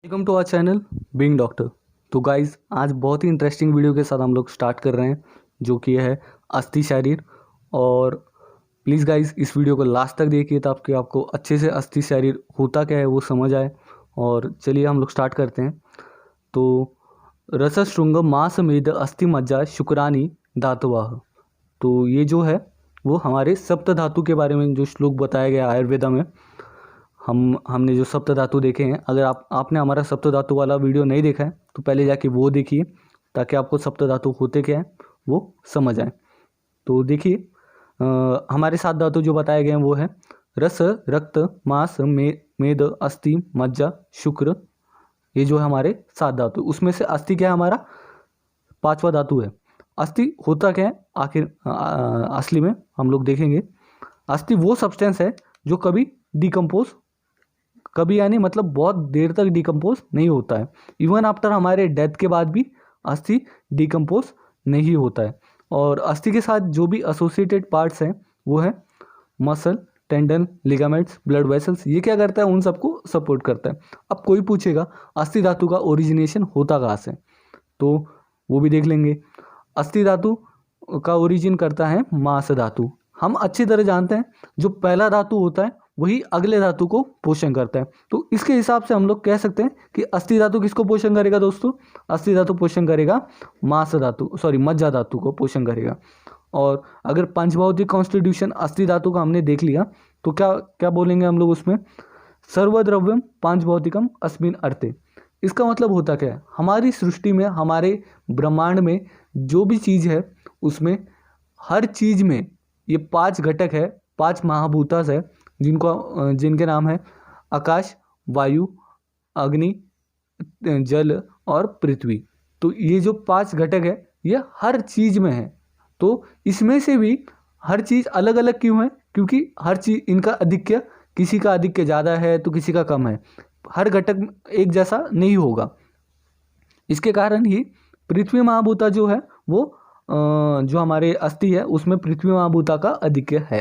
Welcome to our channel being doctor. तो guys आज बहुत ही इंटरेस्टिंग वीडियो के साथ हम लोग स्टार्ट कर रहे हैं जो कि है अस्थि शरीर। और प्लीज़ गाइज इस वीडियो को लास्ट तक देखिए ताकि आपको अच्छे से अस्थि शरीर होता क्या है वो समझ आए। और चलिए हम लोग स्टार्ट करते हैं। तो रसशृंग मांसमेद अस्थि मज्जा शुक्रानी धातुवाह। तो ये जो है वो हमारे सप्त धातु के बारे में जो श्लोक बताया गया आयुर्वेदा में। हमने जो सप्त धातु देखे हैं, अगर आपने हमारा सप्त धातु वाला वीडियो नहीं देखा है तो पहले जाके वो देखिए ताकि आपको सप्त धातु होते क्या है वो समझ आए। तो देखिए हमारे 7 धातु जो बताए गए हैं वो है रस, रक्त, मांस, मेद, अस्थि, मज्जा, शुक्र। ये जो है हमारे 7 धातु, उसमें से अस्थि क्या है हमारा 5वां धातु है। अस्थि होता क्या है आखिर असली में हम लोग देखेंगे। अस्थि वो सब्सटेंस है जो कभी यानी मतलब बहुत देर तक डिकम्पोज नहीं होता है। इवन आफ्टर हमारे डेथ के बाद भी अस्थि डिकम्पोज नहीं होता है। और अस्थि के साथ जो भी एसोसिएटेड पार्ट्स हैं वो है muscle, tendon, ligaments, blood vessels. ये क्या करता है, उन सबको सपोर्ट करता है। अब कोई पूछेगा अस्थि धातु का ओरिजिनेशन होता कहाँ से, तो वो भी देख लेंगे। अस्थि धातु का ओरिजिन करता है मांस धातु। हम अच्छी तरह जानते हैं जो पहला धातु होता है वही अगले धातु को पोषण करता है। तो इसके हिसाब से हम लोग कह सकते हैं कि अस्थि धातु किसको पोषण करेगा दोस्तों, अस्थि धातु पोषण करेगा मज्जा धातु को पोषण करेगा। और अगर पंचभौतिक कॉन्स्टिट्यूशन अस्थि धातु का हमने देख लिया तो क्या क्या बोलेंगे हम लोग उसमें, सर्वद्रव्यम पांचभौतिकम अस्मिन् अर्थे। इसका मतलब होता क्या है, हमारी सृष्टि में, हमारे ब्रह्मांड में जो भी चीज़ है उसमें हर चीज़ में ये 5 घटक है, 5 महाभूतास है जिनके नाम है आकाश, वायु, अग्नि, जल और पृथ्वी। तो ये जो 5 घटक है ये हर चीज़ में है। तो इसमें से भी हर चीज़ अलग अलग क्यों है, क्योंकि हर चीज़ इनका आधिक्य, किसी का आधिक्य ज़्यादा है तो किसी का कम है। हर घटक एक जैसा नहीं होगा। इसके कारण ही पृथ्वी महाभूता जो है वो जो हमारे अस्थि है उसमें पृथ्वी महाभूता का आधिक्य है।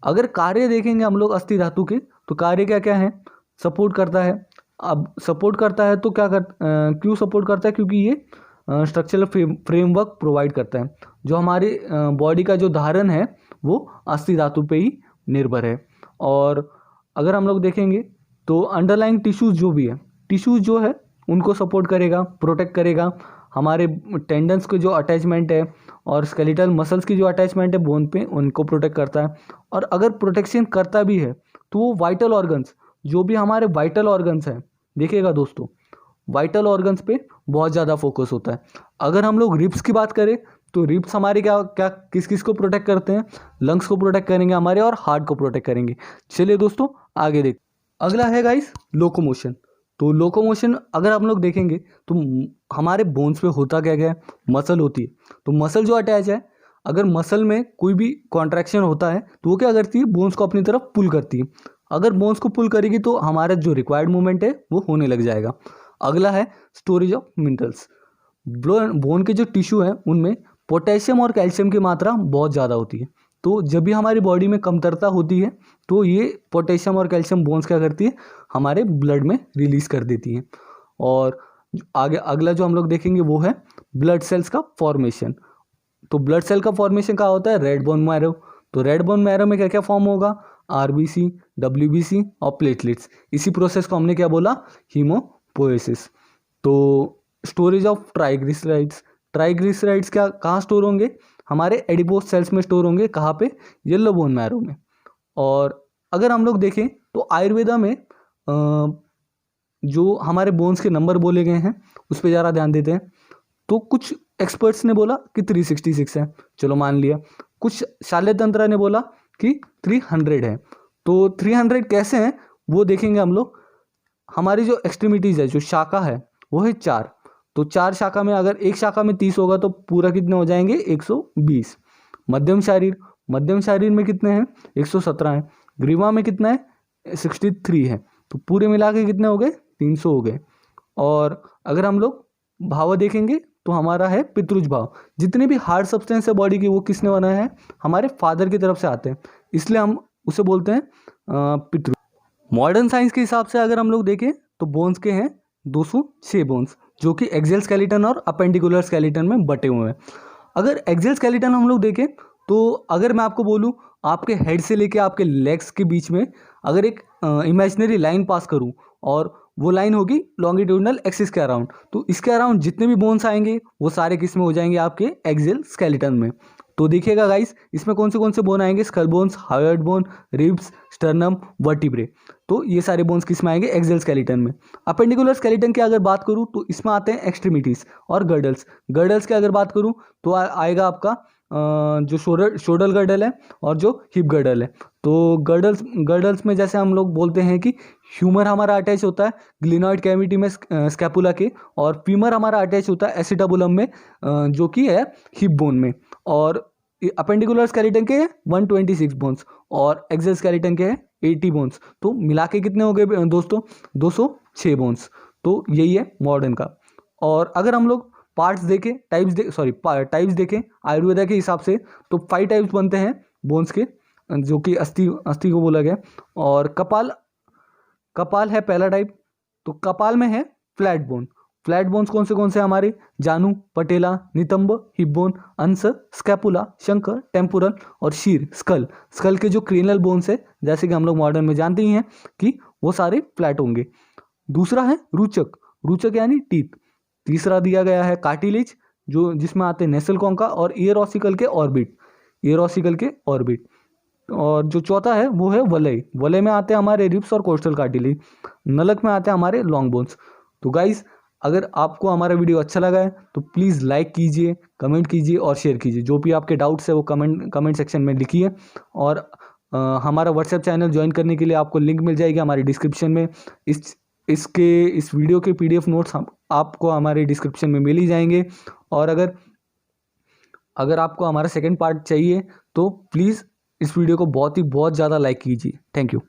अगर कार्य देखेंगे हम लोग अस्थि धातु के तो कार्य क्या क्या है, सपोर्ट करता है। अब सपोर्ट करता है तो क्यों सपोर्ट करता है, क्योंकि ये स्ट्रक्चरल फ्रेमवर्क प्रोवाइड करता है। जो हमारे बॉडी का जो धारण है वो अस्थि धातु पे ही निर्भर है। और अगर हम लोग देखेंगे तो अंडरलाइंग टिश्यूज़ जो भी है, टिश्यूज़ जो है उनको सपोर्ट करेगा, प्रोटेक्ट करेगा। हमारे टेंडन्स के जो अटैचमेंट है और स्केलेटल मसल्स की जो अटैचमेंट है बोन पे, उनको प्रोटेक्ट करता है। और अगर प्रोटेक्शन करता भी है तो वो वाइटल ऑर्गन्स, जो भी हमारे वाइटल ऑर्गन्स हैं, देखिएगा दोस्तों वाइटल ऑर्गन्स पे बहुत ज़्यादा फोकस होता है। अगर हम लोग रिब्स की बात करें तो रिब्स हमारे क्या क्या किस किस को प्रोटेक्ट करते हैं, लंग्स को प्रोटेक्ट करेंगे हमारे और हार्ट को प्रोटेक्ट करेंगे। चलिए दोस्तों आगे देख। अगला है गाइस लोकोमोशन। तो लोकोमोशन अगर हम लोग देखेंगे तो हमारे बोन्स पे होता क्या क्या है, मसल होती है। तो मसल जो अटैच है, अगर मसल में कोई भी कॉन्ट्रैक्शन होता है तो वो क्या करती है, बोन्स को अपनी तरफ पुल करती है। अगर बोन्स को पुल करेगी तो हमारा जो रिक्वायर्ड मूवमेंट है वो होने लग जाएगा। अगला है स्टोरेज ऑफ मिनरल्स। बोन के जो टिश्यू हैं उनमें पोटेशियम और कैल्शियम की मात्रा बहुत ज़्यादा होती है। तो जब भी हमारी बॉडी में कमतरता होती है तो ये पोटेशियम और कैल्शियम बोन्स क्या करती है, हमारे ब्लड में रिलीज कर देती हैं। और आगे अगला जो हम लोग देखेंगे वो है ब्लड सेल्स का फॉर्मेशन। तो ब्लड सेल का फॉर्मेशन क्या होता है, रेड बोन मैरो। तो रेड बोन मैरो में क्या क्या फॉर्म होगा, आरबीसी, डब्ल्यूबीसी और प्लेटलेट्स। इसी प्रोसेस को हमने क्या बोला, हीमोपोएसिस। तो स्टोरेज ऑफ ट्राइग्लिसराइड्स। ट्राइग्लिसराइड्स क्या कहाँ स्टोर होंगे, हमारे एडिपोस सेल्स में स्टोर होंगे। कहाँ पे, येलो बोन मैरो में। और अगर हम लोग देखें तो आयुर्वेदा में जो हमारे बोन्स के नंबर बोले गए हैं उस पर ज़रा ध्यान देते हैं। तो कुछ एक्सपर्ट्स ने बोला कि 366 है, चलो मान लिया। कुछ शल्यतंत्र ने बोला कि 300 है। तो 300 कैसे हैं वो देखेंगे हम लोग। हमारी जो एक्सट्रीमिटीज़ है, जो शाखा है वो है 4। तो 4 शाखा में अगर एक शाखा में 30 होगा तो पूरा कितने हो जाएंगे, 120। मध्यम शरीर में कितने हैं, 117 हैं। ग्रीवा में कितना है, 63 है। तो पूरे मिला के कितने हो गए, 300 हो गए। और अगर हम लोग भाव देखेंगे तो हमारा है पितृज भाव। जितने भी हार्ड सब्सटेंस है बॉडी की वो किसने बनाया है, हमारे फादर की तरफ से आते हैं, इसलिए हम उसे बोलते हैं पितृ। मॉडर्न साइंस के हिसाब से अगर हम लोग देखें तो बोन्स के हैं 206 बोन्स, जो कि एक्सियल स्केलेटन और अपेंडिकुलर स्केलेटन में बटे हुए हैं। अगर एक्सियल स्केलेटन हम लोग देखें तो अगर मैं आपको बोलूँ आपके हेड से लेके आपके लेग्स के बीच में अगर एक इमेजिनरी लाइन पास करूँ और वो लाइन होगी लॉन्गिट्यूडनल एक्सिस के अराउंड, तो इसके अराउंड जितने भी बोन्स आएंगे वो सारे किस में हो जाएंगे, आपके एक्सियल स्केलेटन में। तो देखिएगा गाइस, इसमें कौन से बोन आएंगे, skull bones, hyoid bone, ribs, sternum, vertebrae. तो ये सारे बोन्स किस में आएंगे, एक्सियल स्केलेटन में। अपेंडिकुलर स्केलेटन की अगर बात करूँ तो इसमें आते हैं एक्सट्रीमिटीज और गर्डल्स। गर्डल्स की अगर बात करूँ तो आएगा आपका जो शोल्डर गर्डल है और जो हिप गर्डल है। तो गर्डल्स में जैसे हम लोग बोलते हैं कि ह्यूमर हमारा अटैच होता है ग्लिनॉइड कैविटी में स्कैपुला के, और फीमर हमारा अटैच होता है एसिटाबुलम में जो कि है हिप बोन में। और अपेंडिकुलर स्केलेटन के 126 बोन्स और एक्सियल स्केलेटन के हैं 80 बोन्स। तो मिला के कितने हो गए दोस्तों, 206 बोन्स। तो यही है मॉडर्न का। और अगर हम लोग पार्ट्स देखें, टाइप्स देखें आयुर्वेदा के हिसाब से, तो 5 टाइप्स बनते हैं बोन्स के, जो कि अस्थि को बोला गया। और कपाल है पहला टाइप। तो कपाल में है फ्लैट बोन। फ्लैट बोन्स कौन से हमारे, जानु, पटेला, नितंब, हिप बोन, अंश, स्कैपुला, शंकर, टेम्पोरल और शीर, स्कल के जो क्रेनल बोन्स है, जैसे कि हम लोग मॉडर्न में जानते ही हैं कि वो सारे फ्लैट होंगे। दूसरा है रुचक यानी टीथ। तीसरा दिया गया है कार्टिलेज, जो जिसमें आते हैं नेसल कॉन्का और ईयर ऑसिकल के ऑर्बिट। और जो चौथा है वो है वलय में आते हैं हमारे रिब्स और कोस्टल कार्टिलेज। नलक में आते हैं हमारे लॉन्ग बोन्स। तो गाइज, अगर आपको हमारा वीडियो अच्छा लगा है तो प्लीज़ लाइक कीजिए, कमेंट कीजिए और शेयर कीजिए। जो भी आपके डाउट्स है वो कमेंट सेक्शन में लिखिए। और हमारा व्हाट्सएप चैनल ज्वाइन करने के लिए आपको लिंक मिल जाएगी हमारे डिस्क्रिप्शन में। इस वीडियो के PDF नोट्स आपको हमारे डिस्क्रिप्शन में मिल ही जाएंगे। और अगर आपको हमारा सेकंड पार्ट चाहिए तो प्लीज़ इस वीडियो को बहुत ज़्यादा लाइक कीजिए। Thank you.